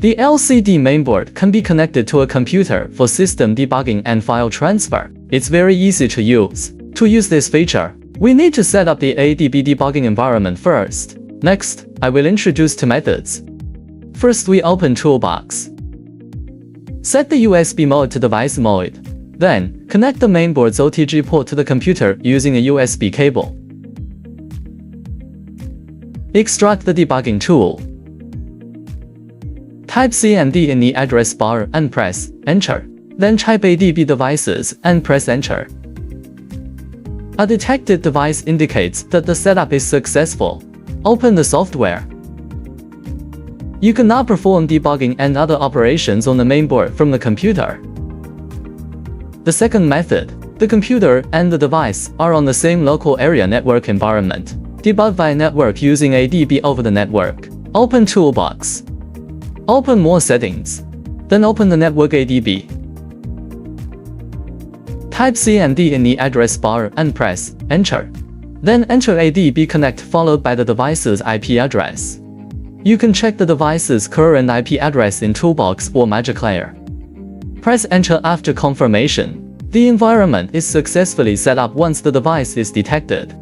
The LCD mainboard can be connected to a computer for system debugging and file transfer. It's very easy to use. To use this feature, we need to set up the ADB debugging environment first. Next, I will introduce two methods. First, we open Toolbox. Set the USB mode to device mode. Then, connect the mainboard's OTG port to the computer using a USB cable. Extract the debugging tool. Type CMD in the address bar and press Enter. Then type ADB devices and press Enter. A detected device indicates that the setup is successful. Open the software. You can now perform debugging and other operations on the mainboard from the computer. The second method, the computer and the device are on the same local area network environment. Debug via network using ADB over the network. Open Toolbox. Open More Settings. Then open the network ADB. Type CMD in the address bar and press Enter. Then enter ADB connect followed by the device's IP address. You can check the device's current IP address in Toolbox or Magic Layer. Press Enter after confirmation. The environment is successfully set up once the device is detected.